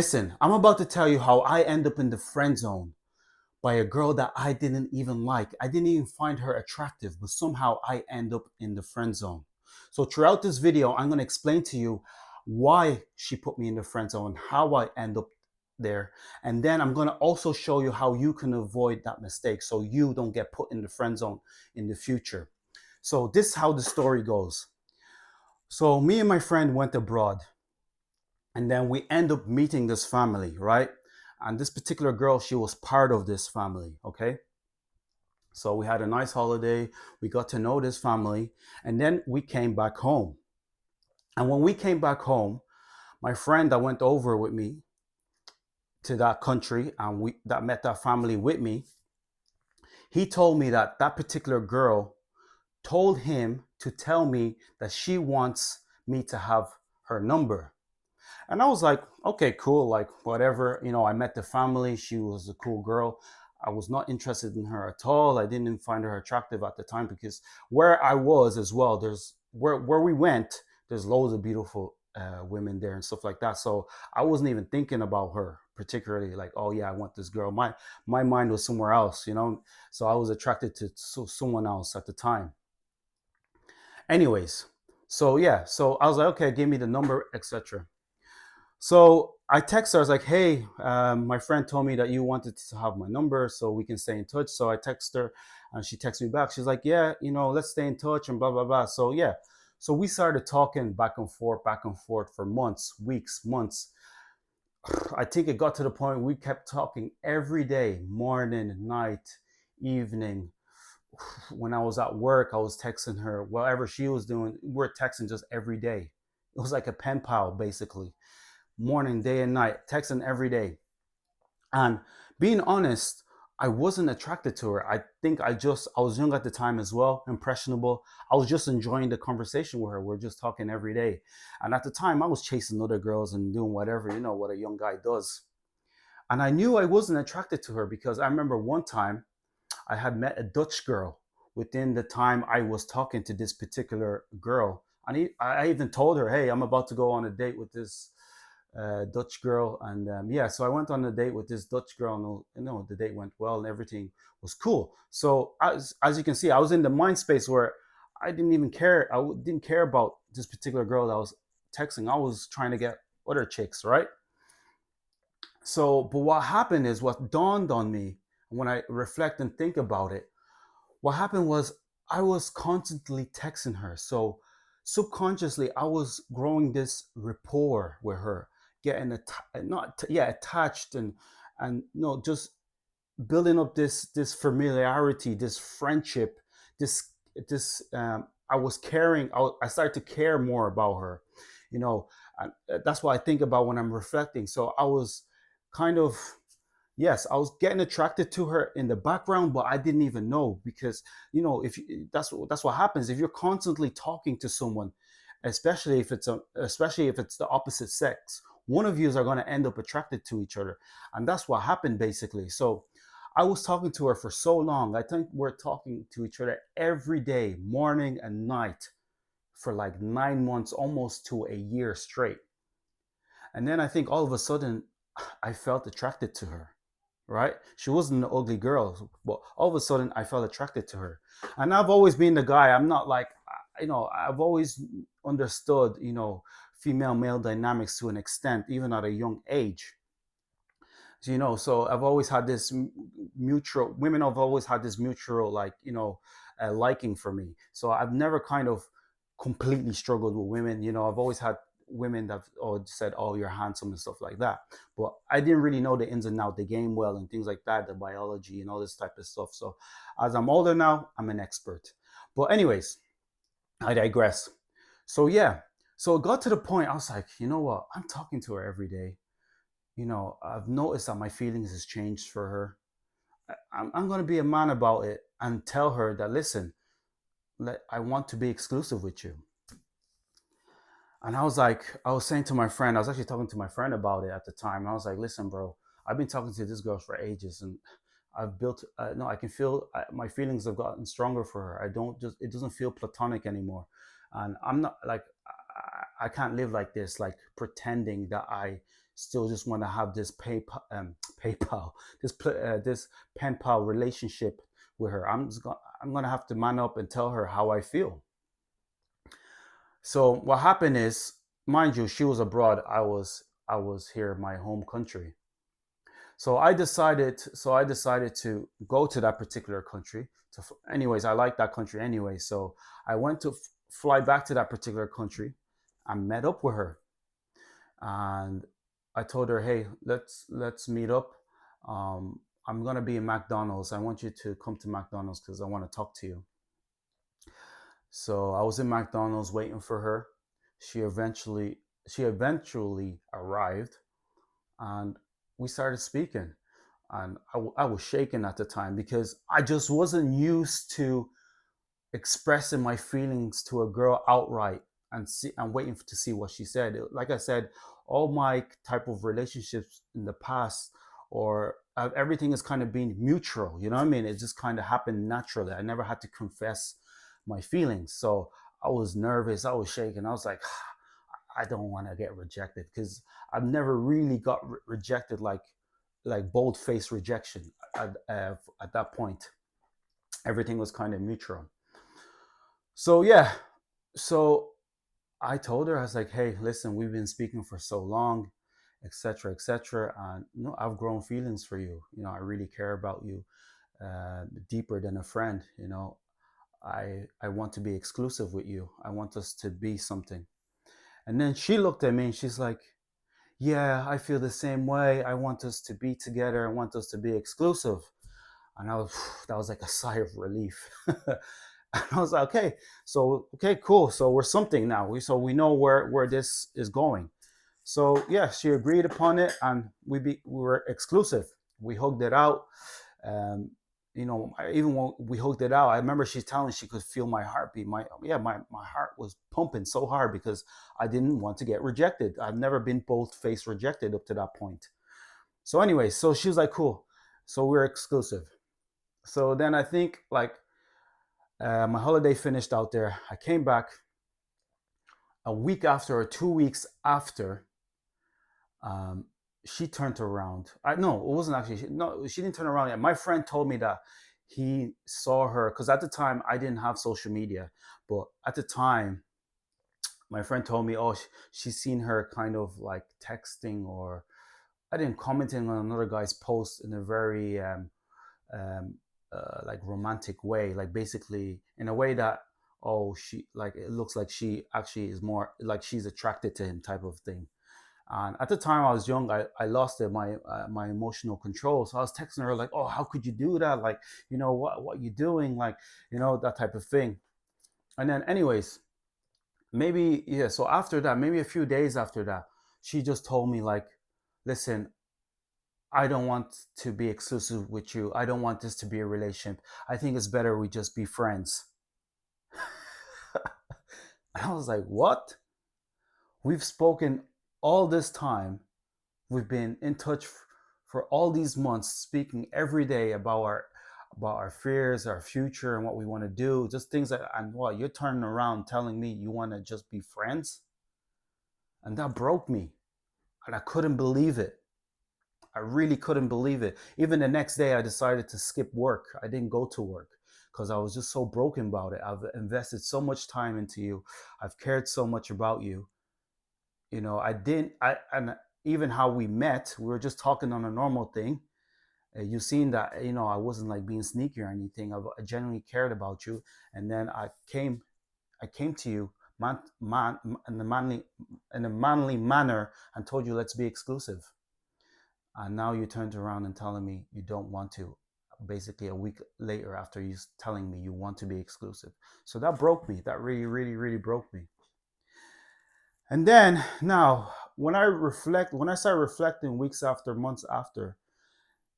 Listen, I'm about to tell you how I end up in the friend zone by a girl that I didn't even like. I didn't even find her attractive, but somehow I end up in the friend zone. So throughout this video, I'm going to explain to you why she put me in the friend zone, how I end up there. And then I'm going to also show you how you can avoid that mistake so you don't get put in the friend zone in the future. So this is how the story goes. So me and my friend went abroad, and then we end up meeting this family, right? And this particular girl, she was part of this family, okay? So we had a nice holiday, we got to know this family, and then we came back home. And when we came back home, my friend that went over with me to that country and we that met that family with me, he told me that that particular girl told him to tell me that she wants me to have her number. And I was like, okay, cool, like whatever. I met the family. She was a cool girl. I was not interested in her at all. I didn't find her attractive at the time because where I was as well, there's where we went, there's loads of beautiful women there and stuff like that. So I wasn't even thinking about her particularly. Like, oh yeah, I want this girl. My mind was somewhere else. So I was attracted to someone else at the time. Anyways, so yeah, so I was like, okay, give me the number, etc. So I text her. I was like, "Hey, my friend told me that you wanted to have my number so we can stay in touch." So I text her, and she texts me back. She's like, "Yeah, let's stay in touch and blah blah blah." So yeah, so we started talking back and forth for months, weeks, months. I think it got to the point we kept talking every day, morning, night, evening. When I was at work, I was texting her. Whatever she was doing, we're texting just every day. It was like a pen pal, basically, morning, day, and night, texting every day. And being honest, I wasn't attracted to her. I think I was young at the time as well, impressionable. I was just enjoying the conversation with her. We're just talking every day. And at the time, I was chasing other girls and doing whatever, what a young guy does. And I knew I wasn't attracted to her because I remember one time I had met a Dutch girl within the time I was talking to this particular girl. And I even told her, hey, I'm about to go on a date with this Dutch girl, and yeah, so I went on a date with this Dutch girl, and the date went well, and everything was cool. So as you can see, I was in the mind space where I didn't even care. Didn't care about this particular girl that I was texting. I was trying to get other chicks, right? So, but what happened is what dawned on me when I reflect and think about it. What happened was I was constantly texting her. So subconsciously, I was growing this rapport with her, getting not yeah attached and just building up this familiarity, this friendship, this I was caring. I started to care more about her, you know. And that's what I think about when I'm reflecting. So I was kind of, yes, I was getting attracted to her in the background, but I didn't even know because if that's what happens if you're constantly talking to someone, especially if it's the opposite sex. One of you are going to end up attracted to each other, and that's what happened basically. So I was talking to her for so long. I think we're talking to each other every day, morning and night, for like 9 months, almost to a year straight. And then I think all of a sudden, I felt attracted to her, right? She wasn't an ugly girl, but all of a sudden I felt attracted to her. And I've always been the guy, I'm not like, I've always understood, female male dynamics to an extent, even at a young age. So I've always had this mutual, women have always had this mutual, like, liking for me. So I've never kind of completely struggled with women. I've always had women that said, oh, you're handsome and stuff like that. But I didn't really know the ins and outs, the game well and things like that, the biology and all this type of stuff. So as I'm older now, I'm an expert. But anyways, I digress. So yeah, so it got to the point I was like, you know what? I'm talking to her every day. I've noticed that my feelings has changed for her. I'm going to be a man about it and tell her that, listen, I want to be exclusive with you. And I was saying to my friend, I was actually talking to my friend about it at the time. And I was like, listen, bro, I've been talking to this girl for ages, and I've built, no, I can feel my feelings have gotten stronger for her. It doesn't feel platonic anymore. And I'm not like, I can't live like this, like pretending that I still just want to have this PayPal, this pen pal relationship with her. I'm gonna have to man up and tell her how I feel. So what happened is, mind you, she was abroad. I was here in my home country. So I decided to go to that particular country. Anyways, I like that country anyway. So I went to fly back to that particular country. I met up with her, and I told her, "Hey, let's meet up. I'm gonna be in McDonald's. I want you to come to McDonald's because I want to talk to you." So I was in McDonald's waiting for her. She eventually she eventually arrived, and we started speaking. And I was shaking at the time because I just wasn't used to expressing my feelings to a girl outright and waiting to see what she said. Like I said, all my type of relationships in the past, or everything has kind of been mutual. You know what I mean? It just kind of happened naturally. I never had to confess my feelings. So I was nervous. I was shaking. I was like, I don't want to get rejected because I've never really got rejected like bold face rejection at that point. Everything was kind of mutual. So yeah, so I told her, I was like, hey, listen, we've been speaking for so long, etc., etc., and I've grown feelings for you. I really care about you, deeper than a friend. I want to be exclusive with you. I want us to be something. And then she looked at me and she's like, yeah, I feel the same way. I want us to be together. I want us to be exclusive. And that was like a sigh of relief. And I was like, okay, cool. So we're something now. We know where this is going. So yeah, she agreed upon it, and we were exclusive. We hugged it out. Um, even when we hugged it out, I remember she's telling she could feel my heartbeat. My heart was pumping so hard because I didn't want to get rejected. I've never been both face rejected up to that point. So anyway, so she was like, cool. So we're exclusive. So then I think like my holiday finished out there. I came back a week after or 2 weeks after. Um, she turned around. No, it wasn't actually. No, she didn't turn around yet. My friend told me that he saw her because at the time I didn't have social media, but at the time my friend told me, oh, she's seen her kind of like texting, or I didn't commenting on another guy's post in a very um, like romantic way, like basically in a way that, oh, she like it looks like she actually is more like she's attracted to him type of thing. And at the time I was young, I lost my emotional control. So I was texting her like, oh, how could you do that? Like, what you doing? Like, that type of thing. And then anyways, maybe, yeah, so after that, maybe a few days after that, she just told me like, listen, I don't want to be exclusive with you. I don't want this to be a relationship. I think it's better we just be friends. And I was like, what? We've spoken all this time. We've been in touch for all these months, speaking every day about our fears, our future, and what we want to do. Just things that, and what you're turning around telling me you want to just be friends, and that broke me, and I couldn't believe it. I really couldn't believe it. Even the next day, I decided to skip work. I didn't go to work because I was just so broken about it. I've invested so much time into you. I've cared so much about you. I didn't. And even how we met, we were just talking on a normal thing. You seen that I wasn't like being sneaky or anything. I genuinely cared about you, and then I came to you, man, in a manly manner, and told you let's be exclusive. And now you turned around and telling me you don't want to. Basically, a week later, after you telling me you want to be exclusive, so that broke me. That really, really, really broke me. And then now, when I started reflecting weeks after, months after,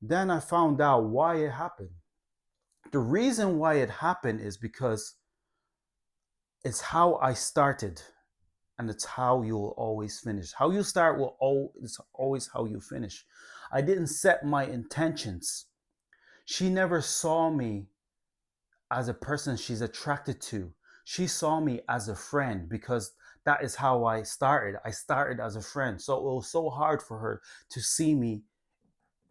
then I found out why it happened. The reason why it happened is because it's how I started, and it's how you'll always finish. How you start is always how you finish. I didn't set my intentions. She never saw me as a person she's attracted to. She saw me as a friend because That is how I started. I started as a friend. So it was so hard for her to see me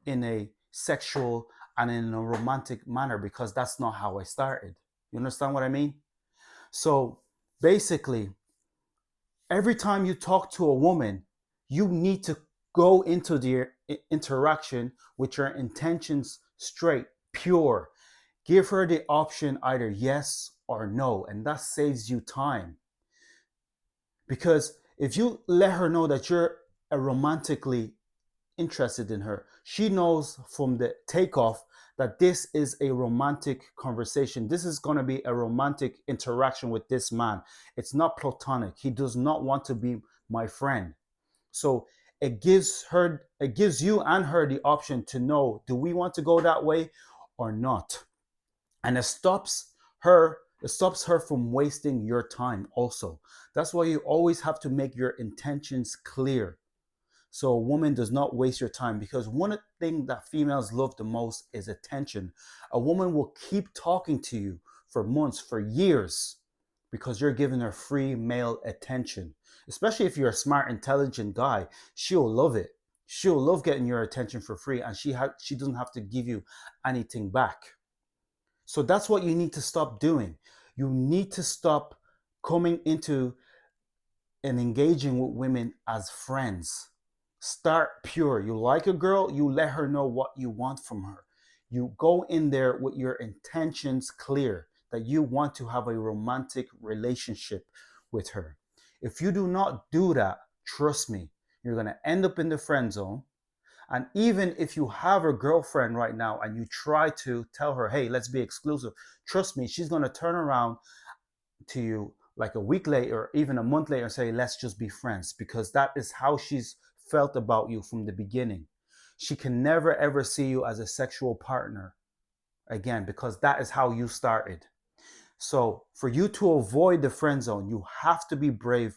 in a sexual and in a romantic manner because that's not how I started. You understand what I mean? So basically, every time you talk to a woman, you need to go into the interaction with your intentions straight, pure. Give her the option either yes or no, and that saves you time. Because if you let her know that you're a romantically interested in her, she knows from the takeoff that this is a romantic conversation. This is going to be a romantic interaction with this man. It's not platonic. He does not want to be my friend. So it gives you and her the option to know, do we want to go that way or not? And it stops her from wasting your time also. That's why you always have to make your intentions clear so a woman does not waste your time, because one thing that females love the most is attention. A woman will keep talking to you for months, for years, because you're giving her free male attention. Especially if you're a smart, intelligent guy, she'll love it. She'll love getting your attention for free, and she doesn't have to give you anything back. So that's what you need to stop doing. You need to stop coming into and engaging with women as friends. Start pure. You like a girl, you let her know what you want from her. You go in there with your intentions clear that you want to have a romantic relationship with her. If you do not do that, trust me, you're going to end up in the friend zone. And even if you have a girlfriend right now and you try to tell her, hey, let's be exclusive, trust me, she's going to turn around to you like a week later or even a month later and say, let's just be friends, because that is how she's felt about you from the beginning. She can never ever see you as a sexual partner again, because that is how you started. So for you to avoid the friend zone, you have to be brave.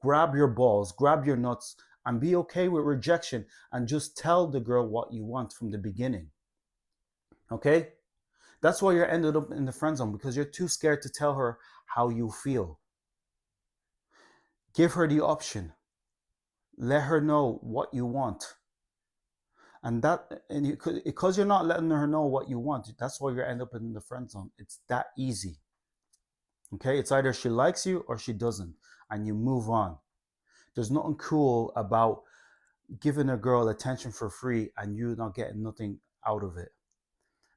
Grab your balls, grab your nuts, and be okay with rejection, and just tell the girl what you want from the beginning. Okay? That's why you're ended up in the friend zone, because you're too scared to tell her how you feel. Give her the option. Let her know what you want. Because you're not letting her know what you want, that's why you end up in the friend zone. It's that easy. Okay? It's either she likes you or she doesn't, and you move on. There's nothing cool about giving a girl attention for free and you not getting nothing out of it.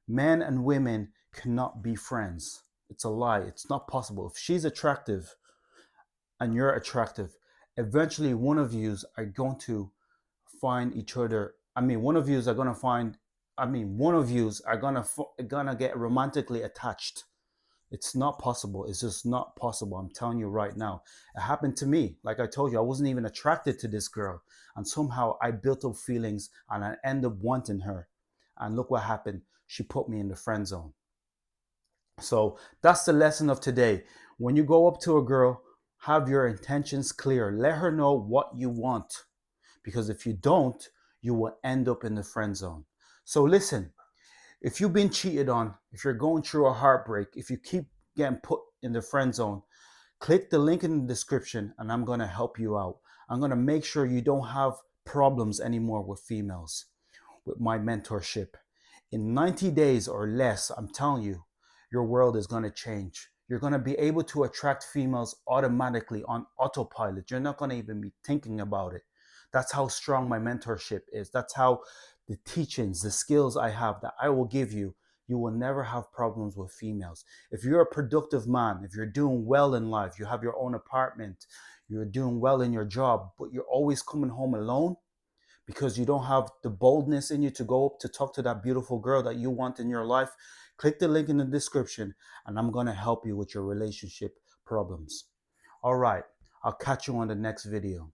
Men and women cannot be friends. It's a lie. It's not possible. If she's attractive and you're attractive, eventually one of yous are going to find each other. One of yous are going to find. One of yous are gonna get romantically attached. It's not possible. It's just not possible. I'm telling you right now. It happened to me. Like I told you, I wasn't even attracted to this girl, and somehow I built up feelings, and I ended up wanting her. And look what happened. She put me in the friend zone. So that's the lesson of today. When you go up to a girl, have your intentions clear. Let her know what you want. Because if you don't, you will end up in the friend zone. So listen, if you've been cheated on, if you're going through a heartbreak, if you keep getting put in the friend zone, click the link in the description and I'm going to help you out. I'm going to make sure you don't have problems anymore with females with my mentorship. In 90 days or less, I'm telling you, your world is going to change. You're going to be able to attract females automatically on autopilot. You're not going to even be thinking about it. That's how strong my mentorship is. That's how the teachings, the skills I have that I will give you, you will never have problems with females. If you're a productive man, if you're doing well in life, you have your own apartment, you're doing well in your job, but you're always coming home alone, because you don't have the boldness in you to go up to talk to that beautiful girl that you want in your life, click the link in the description and I'm going to help you with your relationship problems. All right, I'll catch you on the next video.